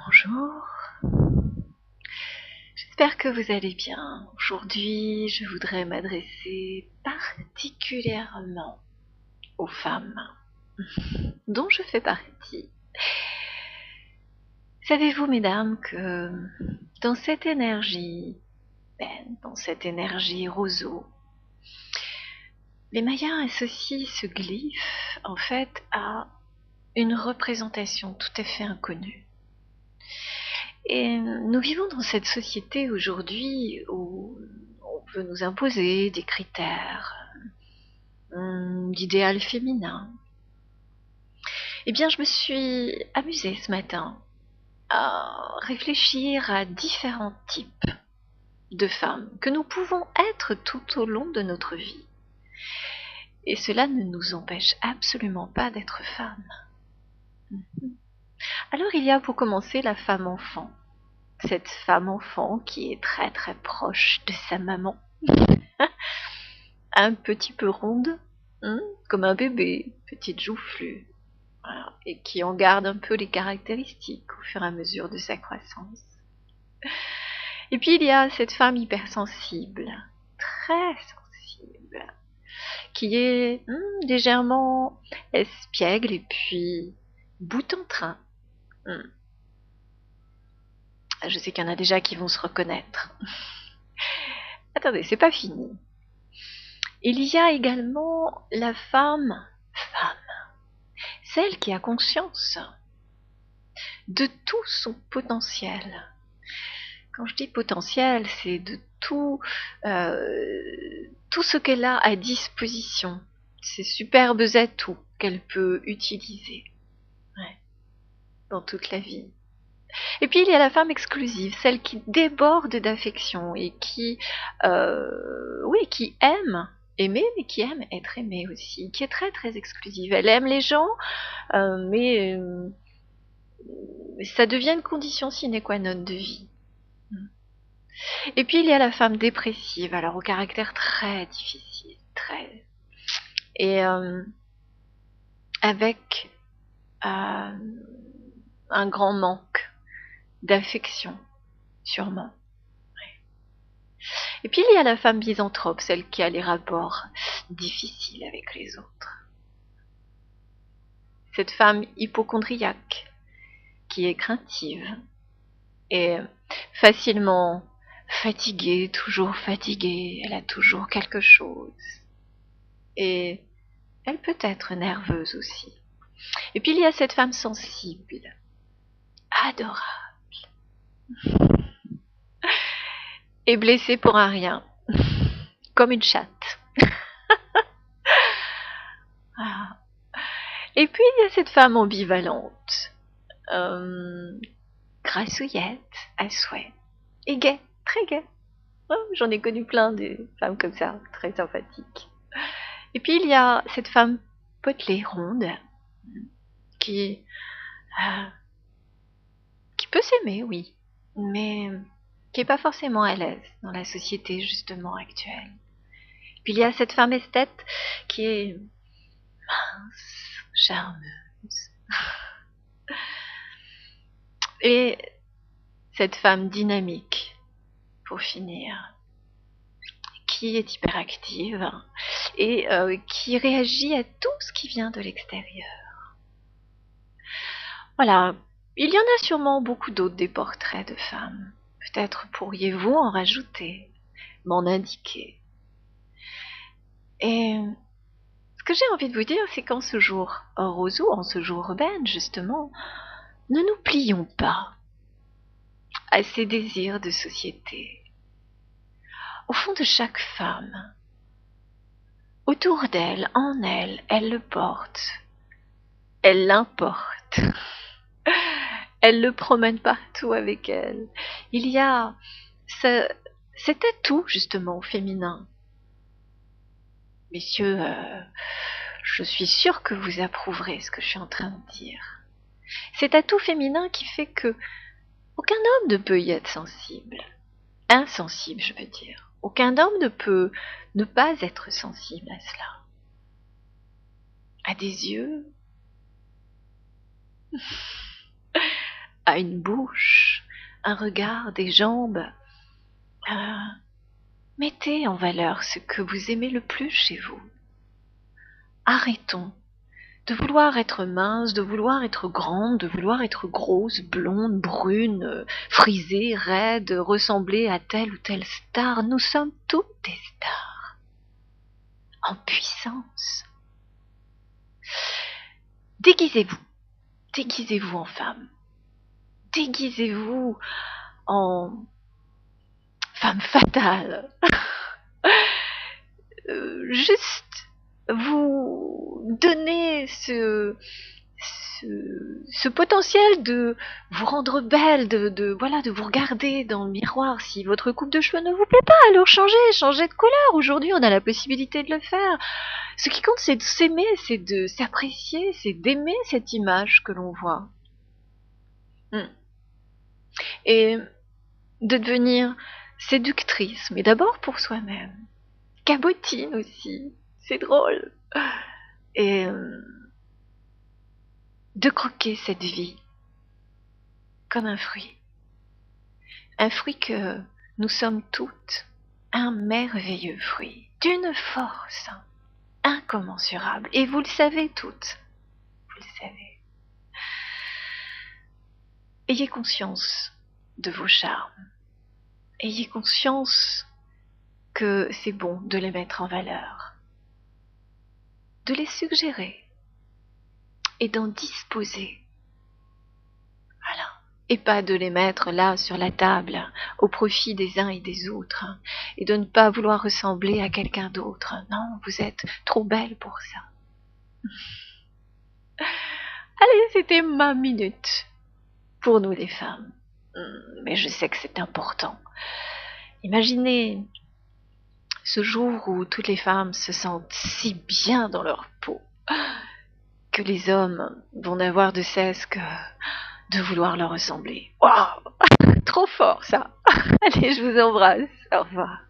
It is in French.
Bonjour, j'espère que vous allez bien. Aujourd'hui, je voudrais m'adresser particulièrement aux femmes dont je fais partie. Savez-vous, mesdames, que dans cette énergie dans cette énergie roseau, les Mayas associent ce glyphe en fait à une représentation tout à fait inconnue. Et nous vivons dans cette société aujourd'hui où on veut nous imposer des critères d'idéal féminin. Eh bien, je me suis amusée ce matin à réfléchir à différents types de femmes que nous pouvons être tout au long de notre vie. Et cela ne nous empêche absolument pas d'être femmes. Alors il y a pour commencer la femme enfant. Cette femme enfant qui est très très proche de sa maman. Un petit peu ronde, comme un bébé, petite joufflue, voilà, et qui en garde un peu les caractéristiques au fur et à mesure de sa croissance. Et puis il y a cette femme hypersensible, très sensible, qui est légèrement espiègle et puis bout en train. Je sais qu'il y en a déjà qui vont se reconnaître. Attendez, c'est pas fini. Il y a également la femme, celle qui a conscience de tout son potentiel. Quand je dis potentiel, c'est de tout ce qu'elle a à disposition, ces superbes atouts qu'elle peut utiliser dans toute la vie. Et puis il y a la femme exclusive, celle qui déborde d'affection et qui aime aimer, mais qui aime être aimée aussi, qui est très très exclusive. Elle aime les gens, mais ça devient une condition sine qua non de vie. Et puis il y a la femme dépressive, alors au caractère très difficile, et avec un grand manque d'affection, sûrement. Et puis il y a la femme misanthrope, celle qui a les rapports difficiles avec les autres. Cette femme hypocondriaque, qui est craintive et facilement fatiguée, toujours fatiguée, elle a toujours quelque chose. Et elle peut être nerveuse aussi. Et puis il y a cette femme sensible, adorable, et blessée pour un rien, comme une chatte. Et puis il y a cette femme ambivalente, grassouillette à souhait, et gaie, très gaie. J'en ai connu plein de femmes comme ça, très sympathiques. Et puis il y a cette femme potelée, ronde, qui peut s'aimer, oui, mais qui n'est pas forcément à l'aise dans la société justement actuelle. Puis il y a cette femme esthète qui est mince, charmeuse. Et cette femme dynamique, pour finir, qui est hyperactive et qui réagit à tout ce qui vient de l'extérieur. Voilà, il y en a sûrement beaucoup d'autres des portraits de femmes. Peut-être pourriez-vous en rajouter, m'en indiquer. Et ce que j'ai envie de vous dire, c'est qu'en ce jour roseau, en ce jour urbain, justement, ne nous plions pas à ces désirs de société. Au fond de chaque femme, autour d'elle, en elle, elle le porte, elle l'importe, elle le promène partout avec elle. Il y a cet atout justement féminin. Messieurs, je suis sûre que vous approuverez ce que je suis en train de dire. Cet atout féminin qui fait que aucun homme ne peut y être sensible. Insensible, je veux dire. Aucun homme ne peut ne pas être sensible à cela. À des yeux, a une bouche, un regard, des jambes. Mettez en valeur ce que vous aimez le plus chez vous. Arrêtons de vouloir être mince, de vouloir être grande, de vouloir être grosse, blonde, brune, frisée, raide, ressembler à telle ou telle star. Nous sommes toutes des stars, en puissance. Déguisez-vous, déguisez-vous en femme, déguisez-vous en femme fatale. Juste vous donner ce potentiel de vous rendre belle, de vous regarder dans le miroir. Si votre coupe de cheveux ne vous plaît pas, alors changez de couleur. Aujourd'hui, on a la possibilité de le faire. Ce qui compte, c'est de s'aimer, c'est de s'apprécier, c'est d'aimer cette image que l'on voit. Et de devenir séductrice, mais d'abord pour soi-même. Cabotine aussi, c'est drôle. Et de croquer cette vie comme un fruit. Un fruit que nous sommes toutes, un merveilleux fruit, d'une force incommensurable. Et vous le savez toutes, vous le savez. Ayez conscience de vos charmes. Ayez conscience que c'est bon de les mettre en valeur, de les suggérer et d'en disposer. Voilà. Et pas de les mettre là sur la table au profit des uns et des autres et de ne pas vouloir ressembler à quelqu'un d'autre. Non, vous êtes trop belle pour ça. Allez, c'était ma minute pour nous les femmes. Mais je sais que c'est important. Imaginez ce jour où toutes les femmes se sentent si bien dans leur peau que les hommes vont n'avoir de cesse que de vouloir leur ressembler. Waouh, trop fort ça. Allez, je vous embrasse. Au revoir.